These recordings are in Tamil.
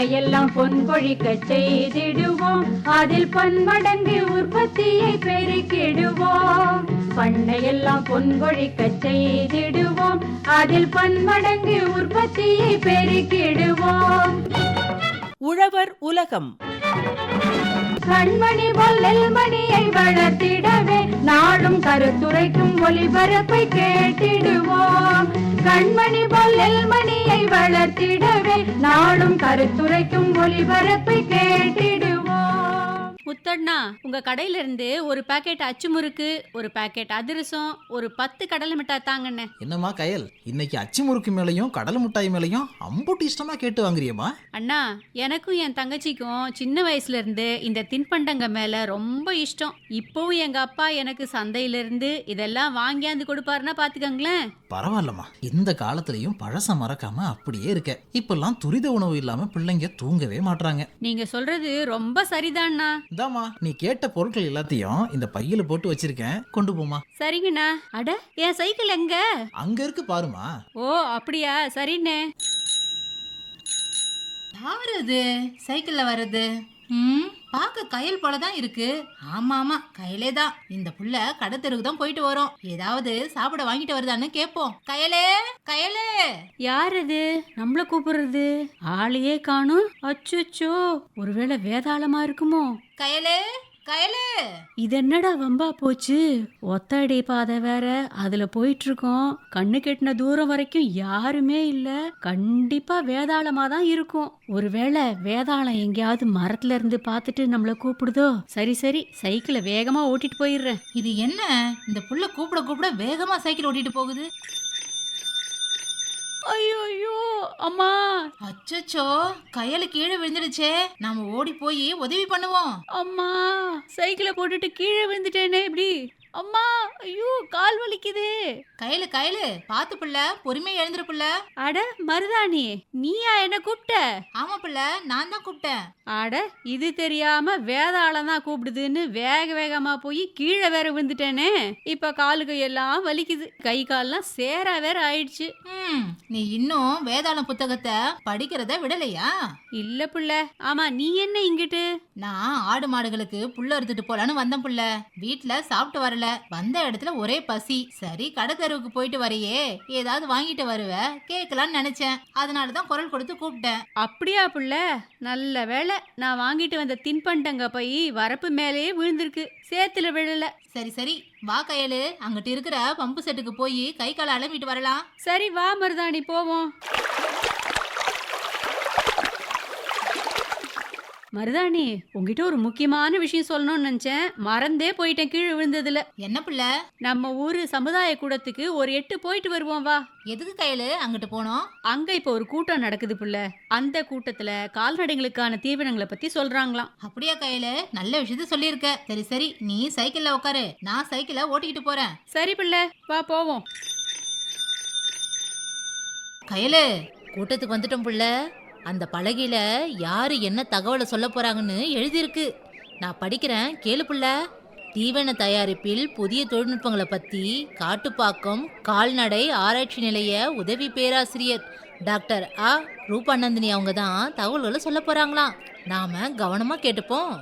பண்ணையெல்லாம் பொன் கொழிக்க செய்திடுவோம், அதில் பன்மடங்கு உற்பத்தியை பெருக்கிடுவோம். பண்ணையெல்லாம் பொன் கொழிக்க செய்திடுவோம், அதில் பன்மடங்கு உற்பத்தியை பெருக்கிடுவோம். உழவர் உலகம். கண்மணி பொல்லல் மணியை வளர்த்திடவே நாடும் கருத்துரைக்கும் ஒளிபரப்பை கேட்டிடுவோம். கண்மணி பொல்லல் மணியை வளர்த்திடவே நாடும் கருத்துரைக்கும் ஒளிபரப்பை கேட்டிடுவோம். முத்தண்ணா, உங்க கடையில இருந்து ஒரு பாக்கெட் அச்சு முறுக்கு, ஒரு பாக்கெட் அதிரசம், ஒரு 10 கடலை மிட்டாய் தாங்கண்ணே. என்னம்மா கயல், இன்னைக்கு அச்சு முறுக்கு மேலையும் கடலை மிட்டாய் மேலையும் அம்புட்டு இஷ்டமா கேட்டு வாங்குறியம்மா? அண்ணா, எனக்கும் என் தங்கச்சிக்கும் சின்ன வயசுல இருந்து இந்த தின்பண்டங்க மேல ரொம்ப இஷ்டம். இப்போவும் எங்க அப்பா எனக்கு சந்தையில இருந்து இதெல்லாம் வாங்கியாந்து கொடுப்பாருன்னா பாத்துக்கங்களேன். பரவாயில்லம்மா, இந்த காலத்திலயும் பழச மறக்காம அப்படியே இருக்க. இப்பெல்லாம் துரித உணவு இல்லாம பிள்ளைங்க தூங்கவே மாட்றாங்க. நீங்க சொல்றது ரொம்ப சரிதான்ண்ணா. இந்தாம்மா, நீ கேட்ட பொருட்கள் எல்லாத்தையும் இந்த பையில போட்டு வச்சிருக்கேன், கொண்டு போமா. சரிங்கண்ணா. அட, என் சைக்கிள் எங்க? அங்க இருக்கு பாருமா. ஓ அப்படியா, சரிண்ணே. யாரு அது சைக்கிள்ல வர்றது? பார்க்க கயல் போலதான் இருக்கு. ஆமா ஆமா, கயலே தான். இந்த புள்ள கடை தெருவுக்கு தான் போயிட்டு வரோம். ஏதாவது சாப்பிட வாங்கிட்டு வருதான்னு கேப்போம். கயலே, கயலே. யார் அது நம்மள கூப்பிடுறது? ஆளையே காணும். அச்சோ, ஒருவேளை வேதாளமா இருக்குமோ? கயலே, கயலே. இது என்னடா வம்பா போச்சு? ஒத்தடி பாதை வேற, அதுல போயிட்டு இருக்கோம். கண்ணு கெட்டின தூரம் வரைக்கும் யாருமே இல்ல. கண்டிப்பா வேதாளமா தான் இருக்கும். ஒருவேளை வேதாளம் எங்கேயாவது மரத்துல இருந்து பாத்துட்டு நம்மள கூப்பிடுதோ? சரி சைக்கிளை வேகமா ஓட்டிட்டு போயிடுறேன். இது என்ன, இந்த புள்ள கூப்பிட கூப்பிட வேகமா சைக்கிள் ஓட்டிட்டு போகுது? ஐயோ அம்மா. அச்சச்சோ, கயலு கீழே விழுந்துடுச்சே. நாம ஓடி போய் உதவி பண்ணுவோம். அம்மா, சைக்கிளை போட்டுட்டு கீழே விழுந்துட்டேனே இப்படி. அம்மா, ஐயோ, கால் வலிக்குது. கயலு பாத்து புள்ள, பொறுமையா எழுந்துரு புள்ள. அட மருதாணி, நீயா என்ன கூப்பிட்ட? ஆமா புள்ள, நான் தான் கூப்பிட்டேன். அட, இது தெரியாம வேதாளம் தான் கூப்பிடுதுன்னு வேகமா போய் கீழே வேற விழுந்துட்டேனே. இப்ப காலுக்கு எல்லாம் வலிக்குது, கை கால்லாம் சேரா வேற ஆயிடுச்சு. நீ இன்னும் வேதாளம் புத்தகத்தை படிக்கிறத விடலையா? இல்ல புள்ள. ஆமா, நீ என்ன இங்கிட்டு? நான் ஆடு மாடுகளுக்கு புல்ல அறுத்துட்டு போலான்னு வந்தேன் புள்ள. வீட்டுல சாப்பிட்டு வரல, வந்த இடத்துல ஒரே பசி. சரி, கடை தெருவுக்கு போயிட்டு வரையே, ஏதாவது வாங்கிட்டு வருவ கேட்கலான்னு நினைச்சேன். அதனாலதான் குரல் கொடுத்து கூப்பிட்டேன். அப்படியா புள்ள? நல்ல வேளை, நான் வாங்கிட்டு வந்த தின்பண்டங்க போய் வரப்பு மேலேயே விழுந்திருக்கு, சேத்துல விழல. சரி வா கயலு, அங்கிட்டு இருக்கிற பம்பு செட்டுக்கு போய் கை காலை அலம்பிட்டு வரலாம். சரி வா மருதாணி, போவோம். மருதாணி, உங்ககிட்ட ஒரு முக்கியமான விஷயம் சொல்லணும்னு நினைச்சேன், மறந்தே போயிட்டேன் கீழே விழுந்ததுல. என்ன புள்ள? நம்ம ஊரு சமுதாய கூடத்துக்கு ஒரு 8 போயிட்டு வருவோம் வா. எதுக்கு கயலு அங்கிட்டு போனோம்? அங்க இப்ப ஒரு கூட்டம் நடக்குது புள்ள. அந்த கூட்டத்துல கால்நடைகளுக்கான தீவனங்களை பத்தி சொல்றாங்களாம். அப்படியா கயலு, நல்ல விஷயத்த சொல்லியிருக்க. சரி, நீ சைக்கிள்ல உட்காரு, நான் சைக்கிளை ஓட்டிக்கிட்டு போறேன். சரி புள்ள, வா போவோம். கயலு, கூட்டத்துக்கு வந்துட்டோம் புள்ள. அந்த பலகையில யாரு என்ன தகவலை சொல்ல போறாங்கன்னு எழுதியிருக்கு. நான் படிக்கிறேன், கேளு புள்ள. தீவன தயாரிப்பில் புதிய தொழில்நுட்பங்களை பத்தி காட்டுப்பாக்கம் கால்நடை ஆராய்ச்சி நிலைய உதவி பேராசிரியர் டாக்டர் ஆ ரூபாநந்தினி அவங்க தான் தகவல்களை சொல்ல போறாங்களாம். நாம கவனமா கேட்டுப்போம்.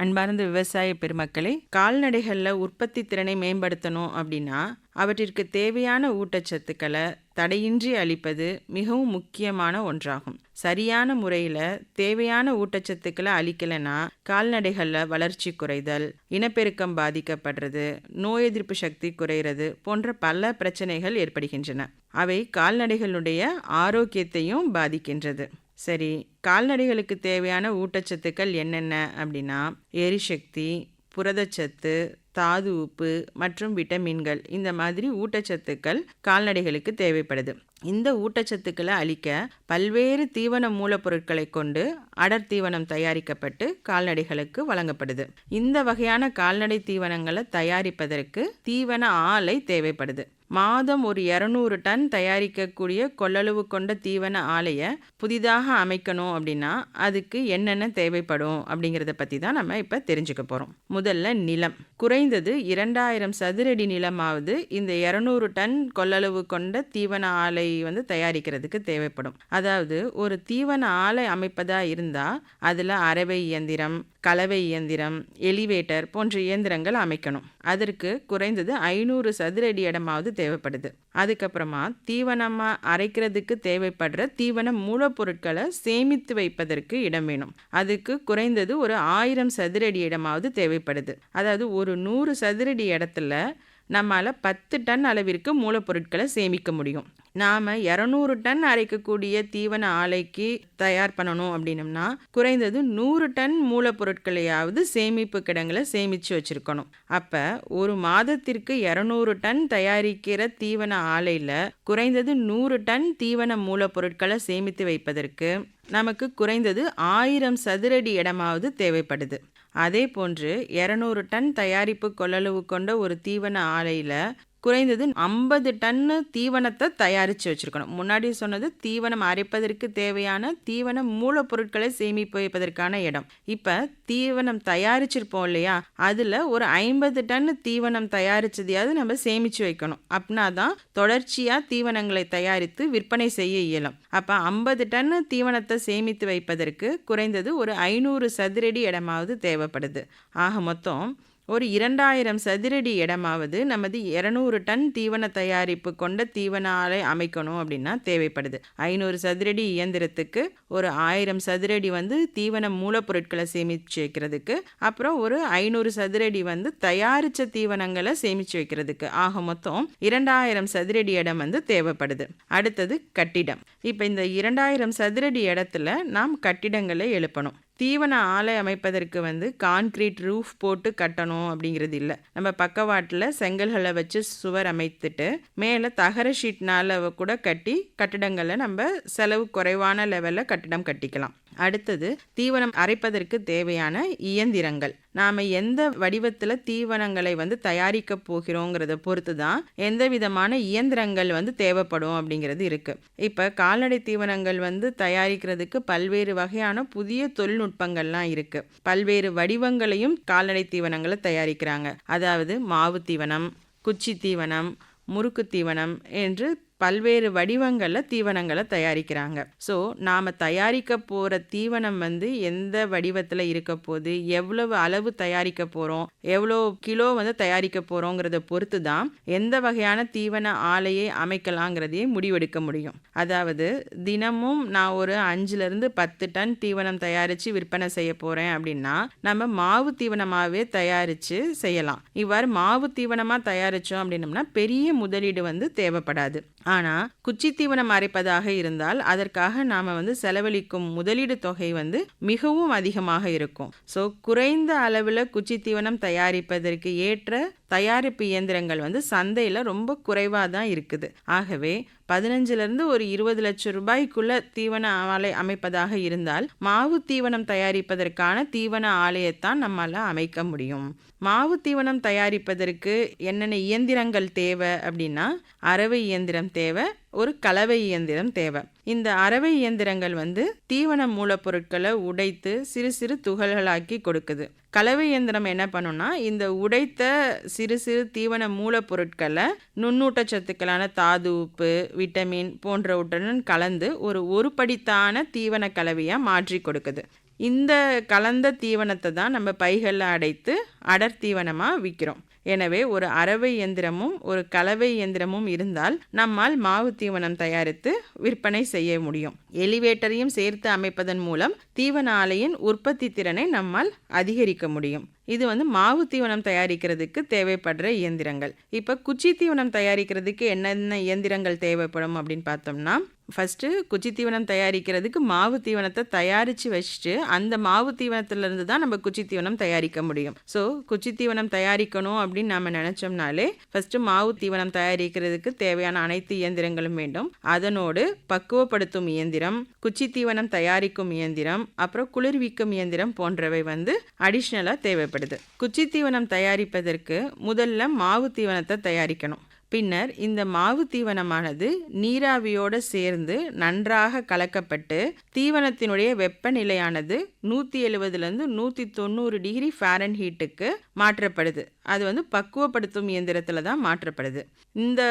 அன்பார்ந்த விவசாய பெருமக்களே, கால்நடைகளில் உற்பத்தி திறனை மேம்படுத்தணும் அப்படின்னா அவற்றிற்கு தேவையான ஊட்டச்சத்துக்களை தடையின்றி அளிப்பது மிகவும் முக்கியமான ஒன்றாகும். சரியான முறையில் தேவையான ஊட்டச்சத்துக்களை அளிக்கலைன்னா கால்நடைகளில் வளர்ச்சி குறைதல், இனப்பெருக்கம் பாதிக்கப்படுறது, நோய் எதிர்ப்பு சக்தி குறைகிறது போன்ற பல பிரச்சனைகள் ஏற்படுகின்றன. அவை கால்நடைகளுடைய ஆரோக்கியத்தையும் பாதிக்கின்றது. சரி, கால்நடைகளுக்கு தேவையான ஊட்டச்சத்துக்கள் என்னென்ன அப்படின்னா எரிசக்தி, புரதச்சத்து, தாது உப்பு மற்றும் விட்டமின்கள், இந்த மாதிரி ஊட்டச்சத்துக்கள் கால்நடைகளுக்கு தேவைப்படுது. இந்த ஊட்டச்சத்துக்களை அளிக்க பல்வேறு தீவன மூலப்பொருட்களை கொண்டு அடர் தீவனம் தயாரிக்கப்பட்டு கால்நடைகளுக்கு வழங்கப்படுது. இந்த வகையான கால்நடை தீவனங்களை தயாரிப்பதற்கு தீவன ஆலை தேவைப்படுது. மாதம் ஒரு 200 டன் தயாரிக்கக்கூடிய கொள்ளளவு கொண்ட தீவன ஆலையை புதிதாக அமைக்கணும் அப்படின்னா அதுக்கு என்னென்ன தேவைப்படும் அப்படிங்கிறத பற்றி தான் நம்ம இப்போ தெரிஞ்சுக்க போகிறோம். முதல்ல நிலம். குறைந்தது 2000 சதுரடி நிலமாவது இந்த 200 டன் கொள்ளளவு கொண்ட தீவன ஆலை தயாரிக்கிறதுக்கு தேவைப்படும். அதாவது ஒரு தீவன ஆலை அமைப்பதா இருந்தால் அதில் அரவை இயந்திரம், கலவை இயந்திரம், எலிவேட்டர் போன்ற இயந்திரங்கள் அமைக்கணும். அதற்கு குறைந்தது 500 சதுரடி இடமாவது தேவைப்படுது. அதுக்கப்புறமா தீவனமாக அரைக்கிறதுக்கு தேவைப்படுற தீவன மூலப்பொருட்களை சேமித்து வைப்பதற்கு இடம் வேணும். அதுக்கு குறைந்தது ஒரு 1000 சதுரடி இடமாவது தேவைப்படுது. அதாவது ஒரு 100 சதுரடி இடத்துல நம்மால் 10 டன் அளவிற்கு மூலப்பொருட்களை சேமிக்க முடியும். நாம் 200 டன் அரைக்கக்கூடிய தீவன ஆலைக்கு தயார் பண்ணணும் அப்படின்னம்னா குறைந்தது 100 டன் மூலப்பொருட்களையாவது சேமிப்பு கிடங்களை சேமித்து வச்சுருக்கணும். அப்போ ஒரு மாதத்திற்கு 200 டன் தயாரிக்கிற தீவன ஆலையில் குறைந்தது 100 டன் தீவன மூலப்பொருட்களை சேமித்து வைப்பதற்கு நமக்கு குறைந்தது 1000 சதுரடி இடமாவது தேவைப்படுது. அதே போன்று 200 டன் தயாரிப்பு கொள்ளளவு கொண்ட ஒரு தீவன ஆலையில் குறைந்தது 50 டன்னு தீவனத்தை தயாரித்து வச்சுருக்கணும். முன்னாடி சொன்னது தீவனம் அரைப்பதற்கு தேவையான தீவன மூலப்பொருட்களை சேமிப்பு வைப்பதற்கான இடம். இப்போ தீவனம் தயாரிச்சிருப்போம் இல்லையா, அதில் ஒரு 50 டன்னு தீவனம் தயாரித்ததையாவது நம்ம சேமித்து வைக்கணும். அப்படின்னா தான் தொடர்ச்சியாக தீவனங்களை தயாரித்து விற்பனை செய்ய இயலும். அப்போ 50 டன்னு தீவனத்தை சேமித்து வைப்பதற்கு குறைந்தது ஒரு 500 சதுரடி இடமாவது தேவைப்படுது. ஆக மொத்தம் ஒரு 2000 சதுரடி இடமாவது நமது 200 டன் தீவன தயாரிப்பு கொண்ட தீவன ஆலை அமைக்கணும் அப்படின்னா தேவைப்படுது. 500 சதுரடி இயந்திரத்துக்கு ஒரு 1000 சதுரடி தீவன மூலப்பொருட்களை சேமித்து வைக்கிறதுக்கு, அப்புறம் ஒரு 500 சதுரடி தயாரித்த தீவனங்களை சேமித்து வைக்கிறதுக்கு. ஆக மொத்தம் 2000 சதுரடி இடம் தேவைப்படுது. அடுத்தது கட்டிடம். இப்போ இந்த 2000 சதுரடி இடத்துல நாம் கட்டிடங்களை எழுப்பணும். தீவன ஆலை அமைப்பதற்கு கான்கிரீட் ரூஃப் போட்டு கட்டணும் அப்படிங்கிறது இல்லை. நம்ம பக்கவாட்டில் செங்கல்களை வச்சு சுவர் அமைத்துட்டு மேலே தகர ஷீட்னால் கூட கட்டி கட்டிடங்களை நம்ம செலவு குறைவான லெவலில் கட்டிடம் கட்டிக்கலாம். அடுத்தது தீவனம் அரைப்பதற்கு தேவையான இயந்திரங்கள். நாம் எந்த வடிவத்தில் தீவனங்களை தயாரிக்க போகிறோங்கிறத பொறுத்து தான் எந்த விதமான இயந்திரங்கள் தேவைப்படும் அப்படிங்கிறது இருக்குது. இப்போ கால்நடை தீவனங்கள் தயாரிக்கிறதுக்கு பல்வேறு வகையான புதிய தொழில்நுட்பங்கள்லாம் இருக்குது. பல்வேறு வடிவங்களையும் கால்நடை தீவனங்களை தயாரிக்கிறாங்க. அதாவது மாவு தீவனம், குச்சி தீவனம், முறுக்கு தீவனம் என்று பல்வேறு வடிவங்களில் தீவனங்களை தயாரிக்கிறாங்க. ஸோ நாம் தயாரிக்க போகிற தீவனம் எந்த வடிவத்தில் இருக்க போகுது, எவ்வளவு அளவு தயாரிக்க போகிறோம், எவ்வளோ கிலோ தயாரிக்க போகிறோங்கிறத பொறுத்து தான் எந்த வகையான தீவன ஆலையை அமைக்கலாங்கிறதையே முடிவெடுக்க முடியும். அதாவது தினமும் நான் ஒரு 5லேருந்து 10 டன் தீவனம் தயாரித்து விற்பனை செய்ய போகிறேன் அப்படின்னா நம்ம மாவு தீவனமாகவே தயாரித்து செய்யலாம். இவ்வாறு மாவு தீவனமாக தயாரித்தோம் அப்படின்னம்னா பெரிய முதலீடு தேவைப்படாது. ஆனால் குச்சி தீவனம் அரைப்பதாக இருந்தால் அதற்காக நாம் செலவழிக்கும் முதலீடு தொகை மிகவும் அதிகமாக இருக்கும். ஸோ குறைந்த அளவில் குச்சி தீவனம் தயாரிப்பதற்கு ஏற்ற தயாரிப்பு இயந்திரங்கள் சந்தையில் ரொம்ப குறைவாக தான் இருக்குது. ஆகவே 15லேருந்து ஒரு 20 லட்சம் ரூபாய்க்குள்ள தீவன ஆலை அமைப்பதாக இருந்தால் மாவு தீவனம் தயாரிப்பதற்கான தீவன ஆலையைத்தான் நம்மால் அமைக்க முடியும். மாவு தீவனம் தயாரிப்பதற்கு என்னென்ன இயந்திரங்கள் தேவை அப்படின்னா அரவை இயந்திரம் தேவை, ஒரு கலவை இயந்திரம் தேவை. இந்த அரவை இயந்திரங்கள் தீவன மூலப்பொருட்களை உடைத்து சிறு சிறு துகள்களாக்கி கொடுக்குது. கலவை இயந்திரம் என்ன பண்ணுன்னா இந்த உடைத்த சிறு சிறு தீவன மூலப்பொருட்களை நுண்ணூட்டச்சத்துக்களான தாது உப்பு, விட்டமின் போன்றவற்றுடன் கலந்து ஒரு படித்தான தீவன கலவையாக மாற்றி கொடுக்குது. இந்த கலந்த தீவனத்தை தான் நம்ம பைகளில் அடைத்து அடர் தீவனமாக விற்கிறோம். எனவே ஒரு அரவை இயந்திரமும் ஒரு கலவை இயந்திரமும் இருந்தால் நம்மால் மாவு தீவனம் தயாரித்து விற்பனை செய்ய முடியும். எலிவேட்டரையும் சேர்த்து அமைப்பதன் மூலம் தீவன ஆலையின் உற்பத்தி திறனை நம்மால் அதிகரிக்க முடியும். இது மாவு தீவனம் தயாரிக்கிறதுக்கு தேவைப்படுற இயந்திரங்கள். இப்போ குச்சி தீவனம் தயாரிக்கிறதுக்கு என்னென்ன இயந்திரங்கள் தேவைப்படும் அப்படின்னு பார்த்தோம்னா ஃபஸ்ட்டு குச்சி தீவனம் தயாரிக்கிறதுக்கு மாவு தீவனத்தை தயாரித்து வச்சுட்டு அந்த மாவு தீவனத்திலிருந்து தான் நம்ம குச்சி தீவனம் தயாரிக்க முடியும். ஸோ குச்சி தீவனம் தயாரிக்கணும் அப்படின்னு நம்ம நினச்சோம்னாலே ஃபஸ்ட்டு மாவு தீவனம் தயாரிக்கிறதுக்கு தேவையான அனைத்து இயந்திரங்களும் வேண்டும். அதனோடு பக்குவப்படுத்தும் இயந்திரம், குச்சி தீவனம் தயாரிக்கும் இயந்திரம், அப்புறம் குளிர்விக்கும் இயந்திரம் போன்றவை அடிஷ்னலாக தேவைப்படுது. குச்சி தீவனம் தயாரிப்பதற்கு முதல்ல மாவு தீவனத்தை தயாரிக்கணும். பின்னர் இந்த மாவு தீவனமானது நீராவியோடு சேர்ந்து நன்றாக கலக்கப்பட்டு தீவனத்தினுடைய வெப்பநிலையானது 170 190 டிகிரி ஃபாரன்ஹீட்டுக்கு மாற்றப்படுது. அது பக்குவப்படுத்தும் இயந்திரத்தில் தான் மாற்றப்படுது. இந்த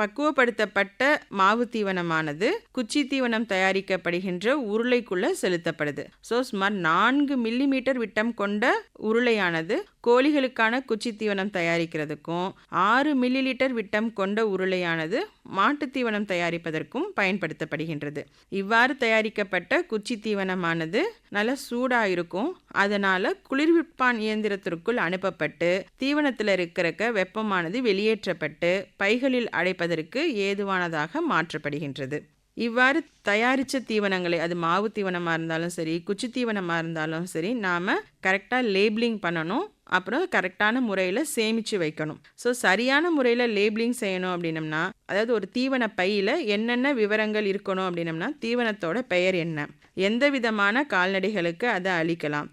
பக்குவப்படுத்தப்பட்ட மாவு தீவனமானது குச்சி தீவனம் தயாரிக்கப்படுகின்ற உருளைக்குள்ள செலுத்தப்படுது. ஸோ சுமார் 4 மில்லிமீட்டர் விட்டம் கொண்ட உருளையானது கோழிகளுக்கான குச்சி தீவனம் தயாரிக்கிறதுக்கும் 6 மில்லி லிட்டர் விட்டம் கொண்ட உருளையானது மாட்டு தீவனம் தயாரிப்பதற்கும் பயன்படுத்தப்படுகின்றது. இவ்வாறு தயாரிக்கப்பட்ட குச்சி தீவனமானது நல்ல சூடாக இருக்கும். அதனால் குளிர்விப்பான் இயந்திரத்திற்குள் அனுப்பப்பட்டு தீவனத்தில் இருக்கிற வெப்பமானது வெளியேற்றப்பட்டு பைகளில் அடைப்பதற்கு ஏதுவானதாக மாற்றப்படுகின்றது. இவ்வாறு தயாரித்த தீவனங்களை, அது மாவு தீவனமாக இருந்தாலும் சரி, குச்சி தீவனமாக இருந்தாலும் சரி, நாம் கரெக்டாக லேபிளிங் பண்ணணும். அப்புறம் கரெக்டான முறையில் சேமித்து வைக்கணும். ஸோ சரியான முறையில் லேபிளிங் செய்யணும் அப்படின்னம்னா, அதாவது ஒரு தீவன பையில் என்னென்ன விவரங்கள் இருக்கணும் அப்படின்னம்னா, தீவனத்தோட பெயர் என்ன, எந்த விதமான கால்நடைகளுக்கு அதை அளிக்கலாம்,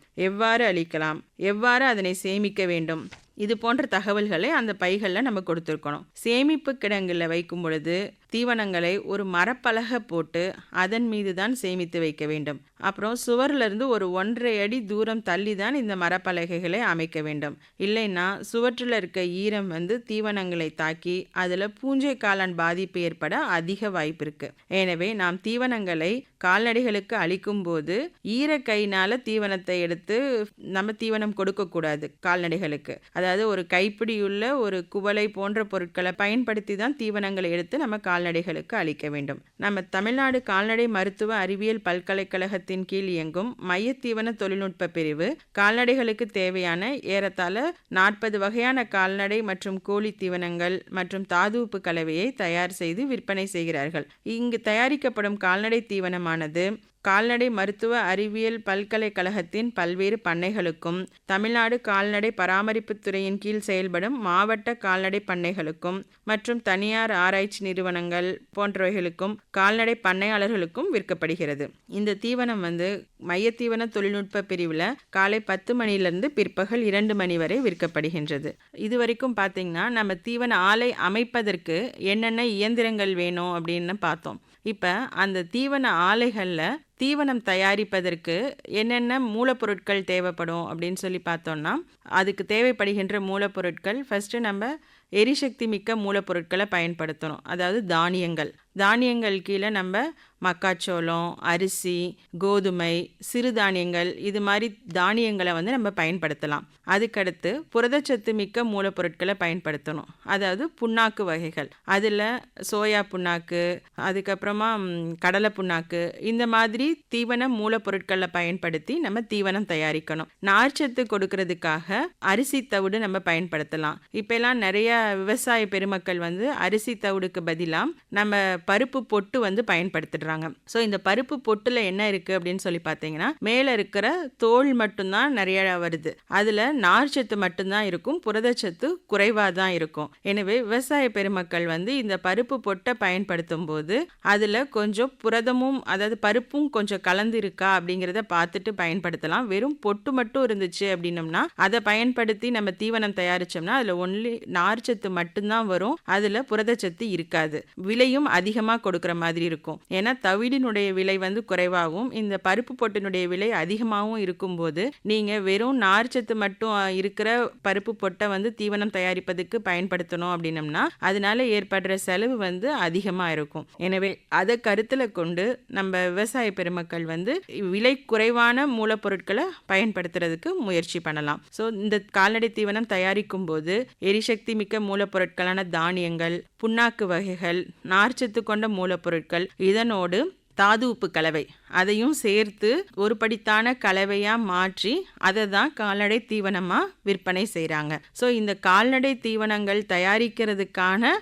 எவ்வாறு அதனை சேமிக்க வேண்டும், இது போன்ற தகவல்களை அந்த பைகளில் நம்ம கொடுத்துருக்கணும். சேமிப்பு கிடங்கில் வைக்கும் பொழுது தீவனங்களை ஒரு மரப்பலகை போட்டு அதன் மீது தான் சேமித்து வைக்க வேண்டும். அப்புறம் சுவரிலிருந்து ஒரு 1.5 அடி தூரம் தள்ளி தான் இந்த மரப்பலகைகளை அமைக்க வேண்டும். இல்லைன்னா சுவற்றில் இருக்க ஈரம் தீவனங்களை தாக்கி அதில் பூஞ்சை காளான் பாதிப்பு ஏற்பட அதிக வாய்ப்பு இருக்கு. எனவே நாம் தீவனங்களை கால்நடைகளுக்கு அளிக்கும் போது ஈர கையினால் தீவனத்தை எடுத்து நம்ம தீவனம் கொடுக்கக்கூடாது. கால்நடைகளுக்கு அதாவது ஒரு கைப்பிடியுள்ள ஒரு குவளை போன்ற பொருட்களை பயன்படுத்தி தான் தீவனங்களை எடுத்து நம்ம கால்நடைகளுக்கு அளிக்க வேண்டும். நம்ம தமிழ்நாடு கால்நடை மருத்துவ அறிவியல் பல்கலைக்கழகத்தின் கீழ் இயங்கும் மைய தீவன தொழில்நுட்ப பிரிவு கால்நடைகளுக்கு தேவையான ஏறத்தாழ 40 வகையான கால்நடை மற்றும் கோழி தீவனங்கள் மற்றும் தாதுப்பு கலவையை தயார் செய்து விற்பனை செய்கிறார்கள். இங்கு தயாரிக்கப்படும் கால்நடை தீவனமானது கால்நடை மருத்துவ அறிவியல் பல்கலைக்கழகத்தின் பல்வேறு பண்ணைகளுக்கும் தமிழ்நாடு கால்நடை பராமரிப்புத் துறையின் கீழ் செயல்படும் மாவட்ட கால்நடை பண்ணைகளுக்கும் மற்றும் தனியார் ஆராய்ச்சி நிறுவனங்கள் போன்றவைகளுக்கும் கால்நடை பண்ணையாளர்களுக்கும் விற்கப்படுகிறது. இந்த தீவனம் மைய தீவன தொழில்நுட்ப பிரிவில் காலை 10 மணியிலிருந்து பிற்பகல் 2 மணி வரை விற்கப்படுகின்றது. இதுவரைக்கும் பார்த்தீங்கன்னா நம்ம தீவன ஆலை அமைப்பதற்கு என்னென்ன இயந்திரங்கள் வேணும் அப்படின்னு பார்த்தோம். இப்போ அந்த தீவன ஆலைகளில் தீவனம் தயாரிப்பதற்கு என்னென்ன மூலப்பொருட்கள் தேவைப்படும் அப்படின்னு சொல்லி பார்த்தோம்னா, அதுக்கு தேவைப்படுகின்ற மூலப்பொருட்கள் ஃபஸ்ட்டு நம்ம எரிசக்தி மிக்க மூலப்பொருட்களை பயன்படுத்தணும். அதாவது தானியங்கள் கீழே நம்ம மக்காச்சோளம், அரிசி, கோதுமை, சிறுதானியங்கள் இது மாதிரி தானியங்களை நம்ம பயன்படுத்தலாம். அதுக்கடுத்து புரதச்சத்து மிக்க மூலப்பொருட்களை பயன்படுத்தணும். அதாவது புண்ணாக்கு வகைகள், அதில் சோயா புண்ணாக்கு, அதுக்கப்புறமா கடலை புண்ணாக்கு, இந்த மாதிரி தீவன மூலப்பொருட்களை பயன்படுத்தி நம்ம தீவனம் தயாரிக்கணும். நார்ச்சத்து கொடுக்கறதுக்காக அரிசி தவிடு நம்ம பயன்படுத்தலாம். இப்பெல்லாம் நிறைய விவசாய பெருமக்கள் அரிசி தவிடுக்கு பதிலாக நம்ம பருப்பு பொட்டு பயன்படுத்திடுறாங்க. ஸோ இந்த பருப்பு பொட்டுல என்ன இருக்கு அப்படின்னு சொல்லி பார்த்தீங்கன்னா, மேலே இருக்கிற தோல் மட்டும்தான் நிறைய வருது, அதில் நார்ச்சத்து மட்டும்தான் இருக்கும், புரதச்சத்து குறைவாக தான் இருக்கும். எனவே விவசாய பெருமக்கள் இந்த பருப்பு பொட்டை பயன்படுத்தும் போது அதில் கொஞ்சம் புரதமும் அதாவது பருப்பும் கொஞ்சம் கலந்து இருக்கா அப்படிங்கிறத பார்த்துட்டு பயன்படுத்தலாம். வெறும் பொட்டு மட்டும் இருந்துச்சு அப்படின்னம்னா அதை பயன்படுத்தி நம்ம தீவனம் தயாரிச்சோம்னா அதில் ஒன்லி நார்ச்சத்து மட்டும்தான் வரும், அதில் புரதச்சத்து இருக்காது. விலையும் அதிகமாக கொடுக்குற மாதிரி இருக்கும். ஏன்னா தவிடினுடைய விலை குறைவாகவும் இந்த பருப்பு பொட்டினுடைய விலை அதிகமாகவும் இருக்கும்போது நீங்கள் வெறும் நார்ச்சத்து மட்டும் இருக்கிற பருப்பு பொட்டை தீவனம் தயாரிப்பதுக்கு பயன்படுத்தணும் அப்படின்னம்னா அதனால ஏற்படுற செலவு அதிகமாக இருக்கும். எனவே அதை கருத்தில் கொண்டு நம்ம விவசாய பெருமக்கள் விலை குறைவான மூலப்பொருட்களை பயன்படுத்துறதுக்கு முயற்சி பண்ணலாம். ஸோ இந்த கால்நடை தீவனம் தயாரிக்கும் போது எரிசக்தி மிக்க மூலப்பொருட்களான தானியங்கள், புண்ணாக்கு வகைகள், நார்ச்சத்து கொண்ட மூலப்பொருட்கள், இதனோடு தாது உப்பு கலவை அதையும் சேர்த்து ஒரு படித்தான கலவையாக மாற்றி அதை தான் கால்நடை தீவனமாக விற்பனை செய்கிறாங்க. ஸோ இந்த கால்நடை தீவனங்கள் தயாரிக்கிறதுக்கான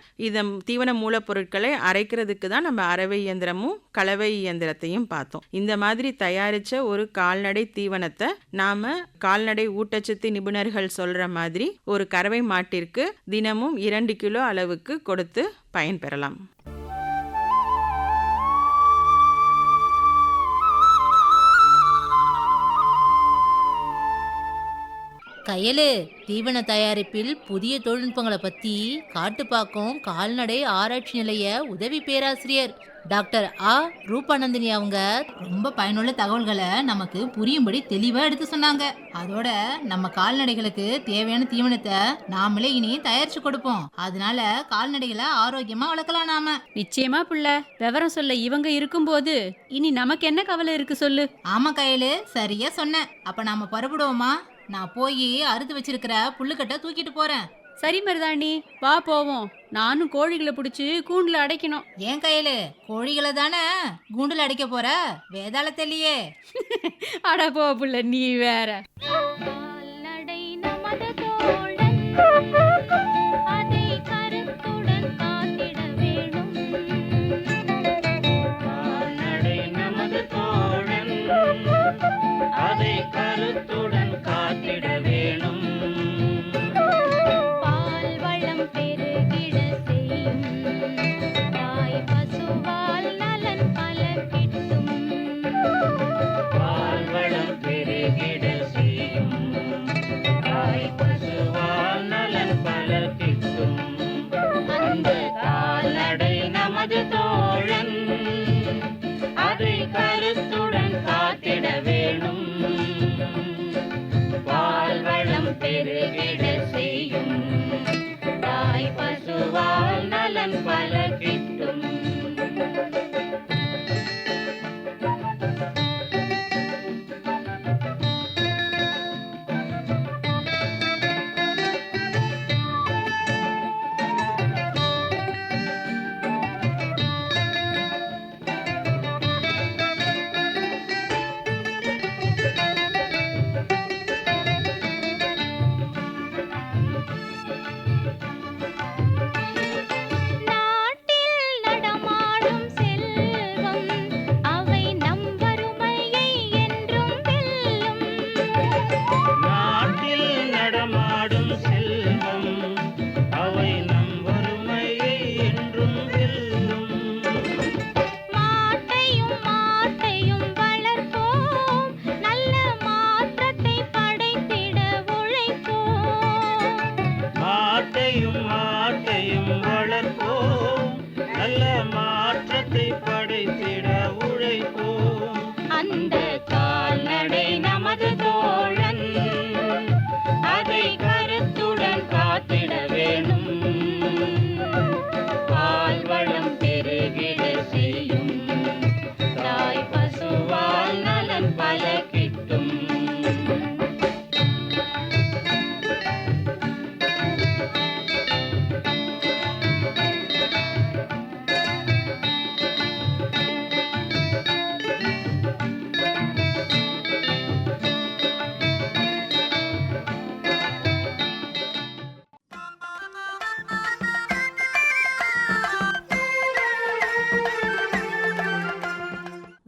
தீவன மூலப்பொருட்களை அரைக்கிறதுக்கு தான் நம்ம அரவை இயந்திரமும் கலவை இயந்திரத்தையும் பார்த்தோம். இந்த மாதிரி தயாரித்த ஒரு கால்நடை தீவனத்தை நாம் கால்நடை ஊட்டச்சத்து நிபுணர்கள் சொல்கிற மாதிரி ஒரு கறவை மாட்டிற்கு தினமும் 2 கிலோ அளவுக்கு கொடுத்து பயன்பெறலாம். கயலு, தீவன தயாரிப்பில் புதிய தொழில்நுட்பங்களை பத்தி காட்டுப்பாக்கம் கால்நடை ஆராய்ச்சி நிலைய உதவி பேராசிரியர் டாக்டர் ஆ ரூபானந்தினி அவங்க ரொம்ப பயனுள்ள தகவல்களை நமக்கு புரியும்படி தெளிவா எடுத்து சொன்னாங்க. அதோட நம்ம கால்நடைகளுக்கு தேவையான தீவனத்தை நாமளே இனி தயாரிச்சு கொடுப்போம். அதனால கால்நடைகளை ஆரோக்கியமா வளர்க்கலாம் நாம. நிச்சயமா புள்ள, விவரம் சொல்ல இவங்க இருக்கும்போது இனி நமக்கு என்ன கவலை இருக்கு சொல்லு. ஆமா கயலு, சரியா சொன்ன. அப்ப நாம புறப்படுவோமா? நான் போய் அறுத்து வச்சிருக்கிற புல்லுக்கட்டை தூக்கிட்டு போறேன். சரி மருதாணி, வா போவோம். நானும் கோழிகளை பிடிச்சி கூண்டுல அடைக்கணும். ஏன் கயலு, கோழிகளை தானே கூண்டுல அடைக்க போற? வேதாளத்திலேயே அட போ புள்ள, நீ வேற.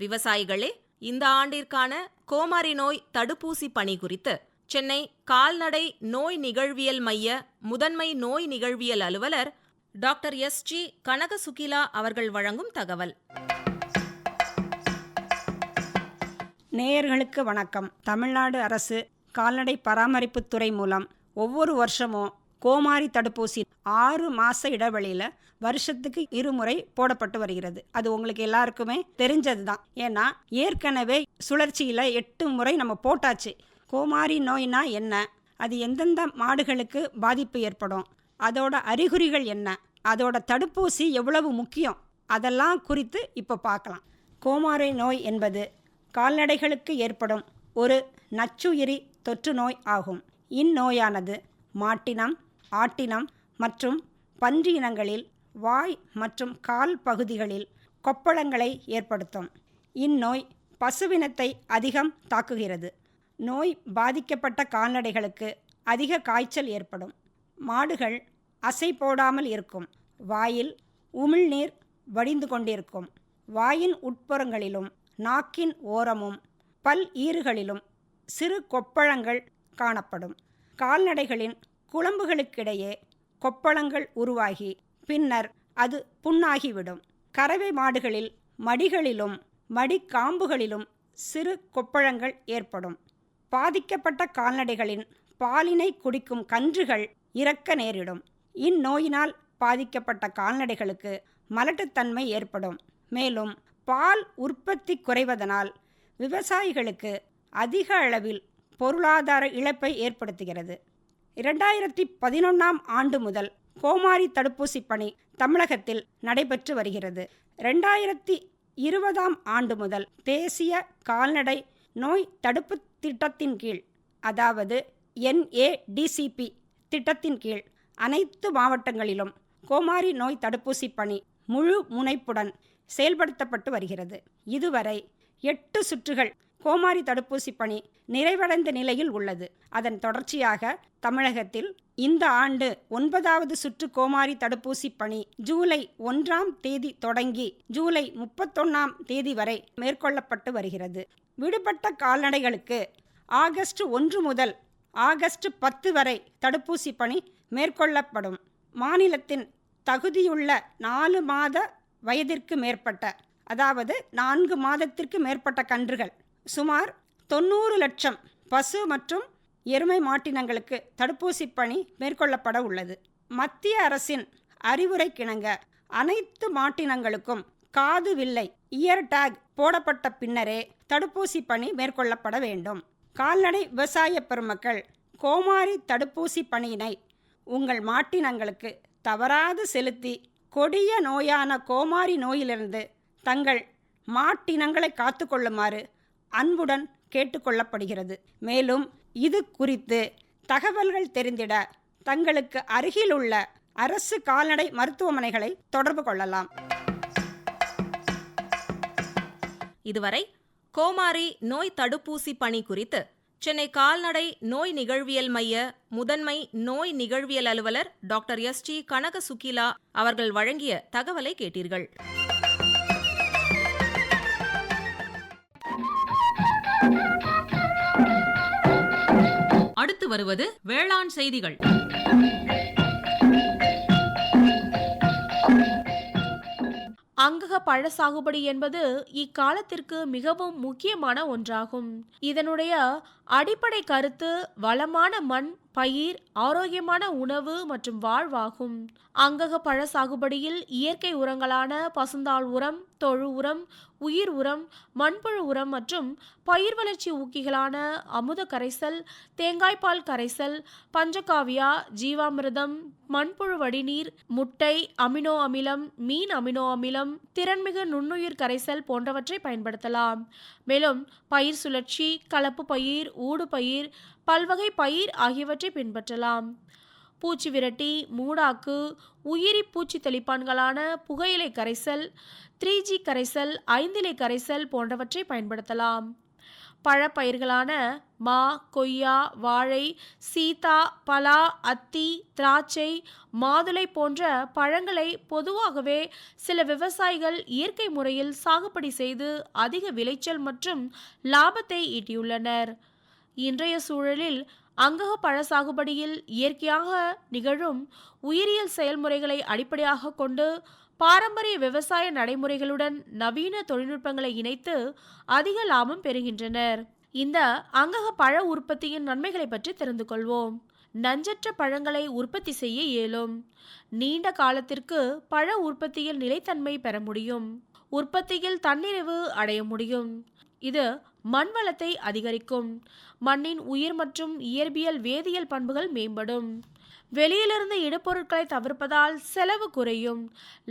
விவசாயிகளே, இந்த ஆண்டிற்கான கோமாரி நோய் தடுப்பூசி பணி குறித்து சென்னை கால்நடை நோய் நிகழ்வியல் மைய முதன்மை நோய் நிகழ்வியல் அலுவலர் டாக்டர் எஸ்.ஜி. கனகசுகிலா அவர்கள் வழங்கும் தகவல். நேயர்களுக்கு வணக்கம். தமிழ்நாடு அரசு கால்நடை பராமரிப்புத்துறை மூலம் ஒவ்வொரு வருஷமும் கோமாரி தடுப்பூசி 6 மாத இடைவெளியில் வருஷத்துக்கு 2 முறை போடப்பட்டு வருகிறது. அது உங்களுக்கு எல்லாருக்குமே தெரிஞ்சது தான். ஏன்னா ஏற்கனவே சுழற்சியில் 8 முறை நம்ம போட்டாச்சு. கோமாரி நோய்னா என்ன, அது எந்தெந்த மாடுகளுக்கு பாதிப்பு ஏற்படும், அதோட அறிகுறிகள் என்ன, அதோட தடுப்பூசி எவ்வளவு முக்கியம், அதெல்லாம் குறித்து இப்போ பார்க்கலாம். கோமாரி நோய் என்பது கால்நடைகளுக்கு ஏற்படும் ஒரு நச்சுயிரி தொற்று நோய் ஆகும். இந்நோயானது மாட்டினம், ஆட்டினம் மற்றும் பன்றி இனங்களில் வாய் மற்றும் கால் பகுதிகளில் கொப்பளங்களை ஏற்படுத்தும். இந்நோய் பசுவினத்தை அதிகம் தாக்குகிறது. நோய் பாதிக்கப்பட்ட கால்நடைகளுக்கு அதிக காய்ச்சல் ஏற்படும். மாடுகள் அசை போடாமல் இருக்கும். வாயில் உமிழ்நீர் வடிந்து கொண்டிருக்கும். வாயின் உட்புறங்களிலும் நாக்கின் ஓரமும் பல் ஈறுகளிலும் சிறு கொப்பளங்கள் காணப்படும். கால்நடைகளின் குளம்புகளுக்கிடையே கொப்பளங்கள் உருவாகி பின்னர் அது புண்ணாகிவிடும். கறவை மாடுகளில் மடிகளிலும் மடிக்காம்புகளிலும் சிறு கொப்பளங்கள் ஏற்படும். பாதிக்கப்பட்ட கால்நடைகளின் பாலினை குடிக்கும் கன்றுகள் இறக்க நேரிடும். இந்நோயினால் பாதிக்கப்பட்ட கால்நடைகளுக்கு மலட்டுத்தன்மை ஏற்படும். மேலும் பால் உற்பத்தி குறைவதனால் விவசாயிகளுக்கு அதிக அளவில் பொருளாதார இழப்பை ஏற்படுத்துகிறது. 2011ஆம் ஆண்டு முதல் கோமாரி தடுப்பூசி பணி தமிழகத்தில் நடைபெற்று வருகிறது. 2020ஆம் ஆண்டு முதல் தேசிய கால்நடை நோய் தடுப்பு திட்டத்தின் கீழ், அதாவது NADCP திட்டத்தின் கீழ் அனைத்து மாவட்டங்களிலும் கோமாரி நோய் தடுப்பூசி பணி முழு முனைப்புடன் செயல்படுத்தப்பட்டு வருகிறது. இதுவரை 8 சுற்றுகள் கோமாரி தடுப்பூசி பணி நிறைவடைந்த நிலையில் உள்ளது. அதன் தொடர்ச்சியாக தமிழகத்தில் இந்த ஆண்டு 9வது சுற்று கோமாரி தடுப்பூசி பணி ஜூலை 1ஆம் தேதி தொடங்கி ஜூலை 31ஆம் தேதி வரை மேற்கொள்ளப்பட்டு வருகிறது. விடுபட்ட கால்நடைகளுக்கு ஆகஸ்ட் 1 முதல் ஆகஸ்ட் 10 வரை தடுப்பூசி பணி மேற்கொள்ளப்படும். மாநிலத்தின் தகுதியுள்ள 4 மாத வயதிற்கு மேற்பட்ட, அதாவது 4 மாதத்திற்கு மேற்பட்ட கன்றுகள் சுமார் 90 லட்சம் பசு மற்றும் எருமை மாட்டினங்களுக்கு தடுப்பூசி பணி மேற்கொள்ளப்பட உள்ளது. மத்திய அரசின் அறிவுரைக்கிணங்க அனைத்து மாட்டினங்களுக்கும் காது வில்லை இயர் டேக் போடப்பட்ட பின்னரே தடுப்பூசி பணி மேற்கொள்ளப்பட வேண்டும். கால்நடை விவசாய பெருமக்கள், கோமாரி தடுப்பூசி பணியினை உங்கள் மாட்டினங்களுக்கு தவறாது செலுத்தி கொடிய நோயான கோமாரி நோயிலிருந்து தங்கள் மாட்டினங்களை காத்துக்கொள்ளுமாறு அன்புடன் கேட்டுக்கொள்ளப்படுகிறது. மேலும் இது குறித்து தகவல்கள் தெரிந்திட தங்களுக்கு அருகிலுள்ள அரசு கால்நடை மருத்துவமனைகளை தொடர்பு கொள்ளலாம். இதுவரை கோமாரி நோய் தடுப்பூசி பணி குறித்து சென்னை கால்நடை நோய் நிகழ்வியல் மைய முதன்மை நோய் நிகழ்வியல் அலுவலர் டாக்டர் ST கனக சுகிலா அவர்கள் வழங்கிய தகவலை கேட்டீர்கள். அடுத்து வருவது வேளாண் செய்திகள். அங்கக பழ சாகுபடி என்பது இக்காலத்திற்கு மிகவும் முக்கியமான ஒன்றாகும். இதனுடைய அடிப்படை கருத்து வளமான மண், பயிர், ஆரோக்கியமான உணவு மற்றும் வாழ்வாகும். அங்கக பழ சாகுபடியில் இயற்கை உரங்களான பசுந்தாள் உரம், தொழு உரம், உயிர் உரம், மண்புழு உரம் மற்றும் பயிர் வளர்ச்சி ஊக்கிகளான அமுத கரைசல், தேங்காய்பால் கரைசல், பஞ்சகாவியா, ஜீவாமிர்தம், மண்புழு வடிநீர், முட்டை, அமினோ அமிலம், மீன் அமினோ அமிலம், திறன்மிகு நுண்ணுயிர் கரைசல் போன்றவற்றை பயன்படுத்தலாம். மேலும் பயிர் சுழற்சி, கலப்பு பயிர், ஊடு பயிர், பல்வகை பயிர் ஆகியவற்றை பின்பற்றலாம். பூச்சி விரட்டி, மூடாக்கு, உயிரி பூச்சி தெளிப்பான்களான புகையிலை கரைசல், 3G கரைசல், 5இலை கரைசல் போன்றவற்றை பயன்படுத்தலாம். பழப்பயிர்களான மா, கொய்யா, வாழை, சீதா, பலா, அத்தி, திராட்சை, மாதுளை போன்ற பழங்களை பொதுவாகவே சில விவசாயிகள் இயற்கை முறையில் சாகுபடி செய்து அதிக விளைச்சல் மற்றும் லாபத்தை ஈட்டியுள்ளனர். இன்றைய சூழலில் அங்கக பழ சாகுபடியில் இயற்கையாக நிகழும் உயிரியல் செயல்முறைகளை அடிப்படையாக கொண்டு பாரம்பரிய விவசாய நடைமுறைகளுடன் நவீன தொழில்நுட்பங்களை இணைத்து அதிக லாபம் பெறுகின்றனர். இந்த அங்கக பழ உற்பத்தியின் நன்மைகளை பற்றி தெரிந்து கொள்வோம். நஞ்சற்ற பழங்களை உற்பத்தி செய்ய இயலும். நீண்ட காலத்திற்கு பழ உற்பத்தியில் நிலைத்தன்மை பெற முடியும். உற்பத்தியில் தன்னிறைவு அடைய முடியும். இது மண் வளத்தை அதிகரிக்கும். மண்ணின் உயிர் மற்றும் இயற்பியல் வேதியியல் பண்புகள் மேம்படும். வெளியிலிருந்து இடுபொருட்களை தவிர்ப்பதால் செலவு குறையும்,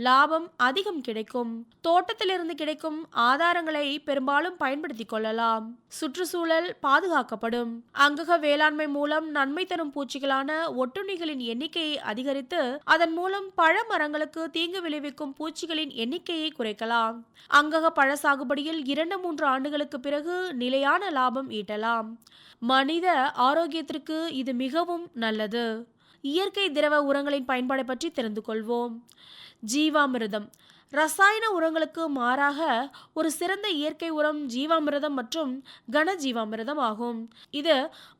லாபம் அதிகம் கிடைக்கும். தோட்டத்திலிருந்து கிடைக்கும் ஆதாரங்களை பெரும்பாலும் பயன்படுத்திக் கொள்ளலாம். சுற்றுச்சூழல் பாதுகாக்கப்படும். அங்கக வேளாண்மை மூலம் நன்மை தரும் பூச்சிகளான ஒட்டுண்ணிகளின் எண்ணிக்கையை அதிகரித்து அதன் மூலம் பழ மரங்களுக்கு தீங்கு விளைவிக்கும் பூச்சிகளின் எண்ணிக்கையை குறைக்கலாம். அங்கக பழ சாகுபடியில் 2-3 ஆண்டுகளுக்கு பிறகு நிலையான லாபம் ஈட்டலாம். மனித ஆரோக்கியத்திற்கு இது மிகவும் நல்லது. இயற்கை திரவ உரங்களின் பயன்பாடு பற்றி தெரிந்து கொள்வோம். ஜீவாமிர்தம் ரசாயன உரங்களுக்கு மாறாக ஒரு சிறந்த இயற்கை உரம் ஜீவாமிர்தம் மற்றும் கன ஜீவாமிர்தம் ஆகும். இது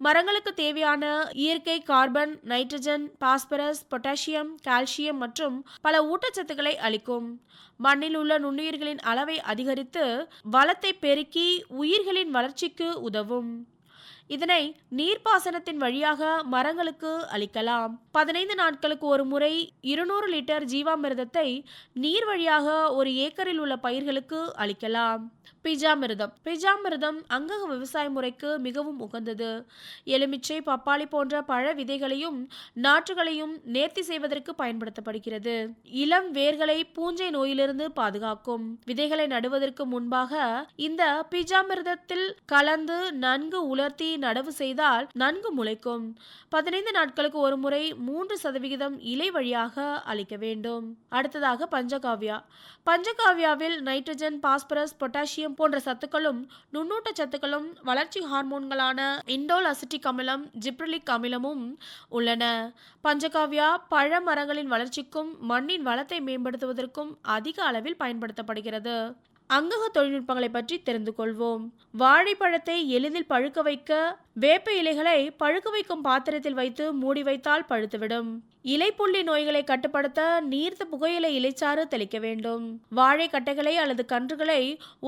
மரங்களுக்கு தேவையான இயற்கை carbon, nitrogen, phosphorus, potassium, calcium மற்றும் பல ஊட்டச்சத்துக்களை அளிக்கும். மண்ணில் உள்ள நுண்ணுயிர்களின் அளவை அதிகரித்து வளத்தை பெருக்கி உயிர்களின் வளர்ச்சிக்கு உதவும். இதனை நீர்ப்பாசனத்தின் வழியாக மரங்களுக்கு அளிக்கலாம். 15 நாட்களுக்கு ஒரு முறை 200 லிட்டர் ஜீவாமிர்தத்தை நீர் வழியாக ஒரு ஏக்கரில் உள்ள பயிர்களுக்கு அளிக்கலாம். பிஜாமிர்தம் அங்கக விவசாய முறைக்கு மிகவும் உகந்தது. எலுமிச்சை, பப்பாளி போன்ற பழ விதைகளையும் நாற்றுகளையும் நேர்த்தி செய்வதற்கு பயன்படுத்தப்படுகிறது. இளம் வேர்களை பூஞ்சை நோயிலிருந்து பாதுகாக்கும். விதைகளை நடுவதற்கு முன்பாக இந்த பிஜாமிர்தத்தில் கலந்து நன்கு உலர்த்தி நடவு செய்தால் நன்கு முளைக்கும். 15 நாட்களுக்கு ஒரு முறை 3% இலை வழியாக அளிக்க வேண்டும். அடுத்ததாக பஞ்சகாவியாவில் நைட்ரஜன், பாஸ்பரஸ், பொட்டாசியம் போன்ற சத்துக்களும் நுண்ணூட்ட சத்துக்களும் வளர்ச்சி ஹார்மோன்களான இண்டோல் அசிட்டிக் அமிலம், ஜிப்ரலிக் அமிலமும் உள்ளன. பஞ்சகாவியா பழ மரங்களின் வளர்ச்சிக்கும் மண்ணின் வளத்தை மேம்படுத்துவதற்கும் அதிக அளவில் பயன்படுத்தப்படுகிறது. அங்கக தொழில்நுட்பங்களை பற்றி தெரிந்து கொள்வோம். வாழைப்பழத்தை எளிதில் பழுக்க வைக்க வேப்ப இலைகளை பழுக்க வைக்கும் பாத்திரத்தில் வைத்து மூடி வைத்தால் பழுத்துவிடும். இலைப்புள்ளி நோய்களை கட்டுப்படுத்த நீர்த்த புகையிலை இலைச்சாறு தெளிக்க வேண்டும். வாழை கட்டைகளை அல்லது கன்றுகளை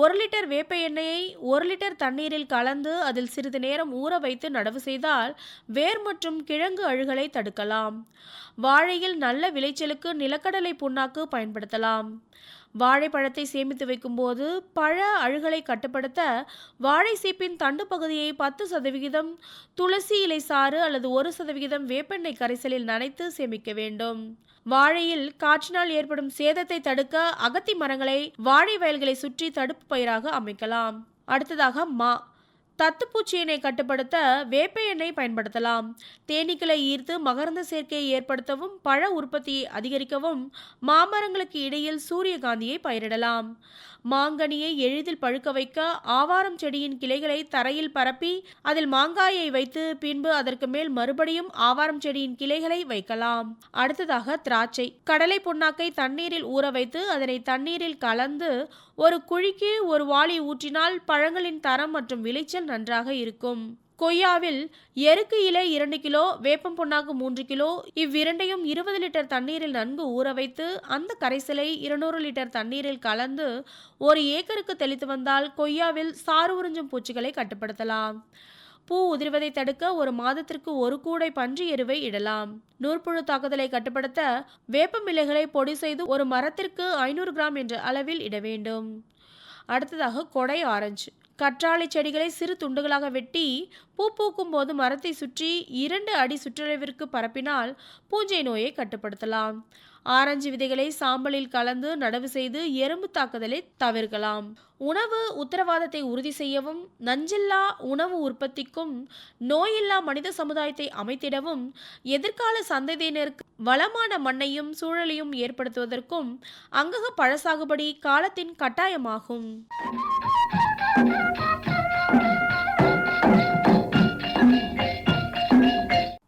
1 லிட்டர் வேப்ப எண்ணெயை 1 லிட்டர் தண்ணீரில் கலந்து அதில் சிறிது நேரம் ஊற வைத்து நடவு செய்தால் வேர் மற்றும் கிழங்கு அழுகலை தடுக்கலாம். வாழையில் நல்ல விளைச்சலுக்கு நிலக்கடலை புண்ணாக்கு பயன்படுத்தலாம். வாழைப்பழத்தை சேமித்து வைக்கும் போது பழ அழுகலை கட்டுப்படுத்த வாழை சீப்பின் தண்டு பகுதியை 10% துளசி இலை சாறு அல்லது 1% வேப்பெண்ணெய் கரைசலில் நனைத்து சேமிக்க வேண்டும். வாழையில் காற்றினால் ஏற்படும் சேதத்தை தடுக்க அகத்தி மரங்களை வாழை வயல்களை சுற்றி தடுப்பு பயிராக அமைக்கலாம். அடுத்ததாக தத்துப்பூச்சியினை கட்டுப்படுத்த வேப்ப எண்ணெய் பயன்படுத்தலாம். தேனீக்களை ஈர்த்து மகரந்த சேர்க்கையை ஏற்படுத்தவும் பழ உற்பத்தியை அதிகரிக்கவும் மாமரங்களுக்கு இடையில் சூரியகாந்தியை பயிரிடலாம். மாங்கனியை எளிதில் பழுக்க வைக்க ஆவாரம் செடியின் கிளைகளை தரையில் பரப்பி அதில் மாங்காயை வைத்து பின்பு அதற்கு மேல் மறுபடியும் ஆவாரம் செடியின் கிளைகளை வைக்கலாம். அடுத்ததாக திராட்சை. கடலை புண்ணாக்கை தண்ணீரில் ஊற வைத்து அதனை தண்ணீரில் கலந்து ஒரு குழிக்கு 1 வாளி ஊற்றினால் பழங்களின் தரம் மற்றும் விளைச்சல் நன்றாக இருக்கும். கொய்யாவில் எருக்கு இலை 2 கிலோ, வேப்பம் புண்ணாக்கு 3 கிலோ, இவ்விரண்டையும் 20 லிட்டர் தண்ணீரில் நன்கு ஊற வைத்து அந்த கரைசலை 200 லிட்டர் தண்ணீரில் கலந்து 1 ஏக்கருக்கு தெளித்து வந்தால் கொய்யாவில் சாறு உறிஞ்சும் பூச்சிகளை கட்டுப்படுத்தலாம். பூ உதிர்வதை தடுக்க 1 மாதத்திற்கு 1 கூடை பன்றி எருவை இடலாம். நூற்புழு தாக்குதலை கட்டுப்படுத்த வேப்பம் இலைகளை பொடி செய்து ஒரு மரத்திற்கு 500 கிராம் என்ற அளவில் இட வேண்டும். அடுத்ததாக கொடை ஆரஞ்சு. கற்றாழை செடிகளை சிறு துண்டுகளாக வெட்டி பூ பூக்கும் போது மரத்தை சுற்றி 2 அடி சுற்றளவிற்கு பரப்பினால் பூஞ்சை நோயை கட்டுப்படுத்தலாம். ஆரஞ்சு விதைகளை சாம்பலில் கலந்து நடவு செய்து எறும்பு தாக்குதலை தவிர்க்கலாம். உணவு உத்தரவாதத்தை உறுதி செய்யவும் நஞ்சில்லா உணவு உற்பத்திக்கும் நோயில்லா மனித சமுதாயத்தை அமைத்திடவும் எதிர்கால சந்ததியினருக்கு வளமான மண்ணையும் சூழலையும் ஏற்படுத்துவதற்கும் அங்கக பழ சாகுபடி காலத்தின் கட்டாயமாகும்.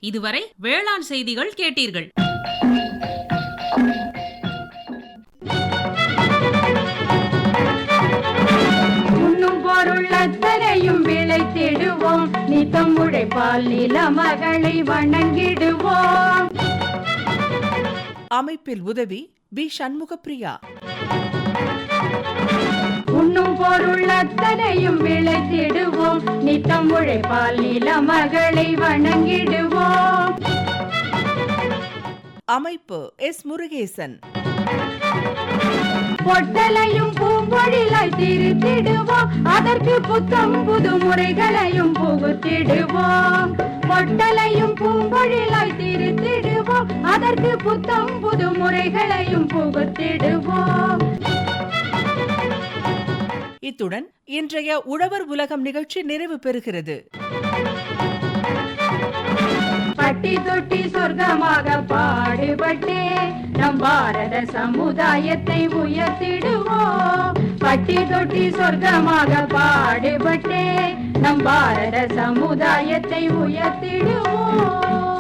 இதுவரை வேளாண் செய்திகள் கேட்டீர்கள். உண்ணும் பொருள் அத்தனையும் விளைத்திடுவோம், நித்தம் உழைப்பால் நில மகளை வணங்கிடுவோம். அமைப்பில் உதவி பி. சண்முகப்பிரியா. உண்ணும் பொருள் அத்தனையும் விளைத்திடுவோம், நித்தம் உழைப்பால் நில மகளை வணங்கிடுவோம். அமைப்பு எஸ். முருகேசன். பொட்டலையும் பூம்பொழிலாய் திருத்திடுவோம், அதற்கு புத்தம் புது முறைகளையும் புகுத்திடுவோம். பொட்டலையும் பூம்பொழிலாய் திருத்திடுவோம், அதற்கு புத்தம் புது முறைகளையும் புகுத்திடுவோம். இத்துடன் இன்றைய உழவர் உலகம் நிகழ்ச்சி நிறைவு பெறுகிறது. பட்டி தொட்டி சொர்க்கமாக பாடுபட்டே நம் பாரத சமுதாயத்தை உயர்த்திடுவோம். பட்டி தொட்டி சொர்க்கமாக பாடுபட்டே நம் பாரத சமுதாயத்தை உயர்த்திடுவோம்.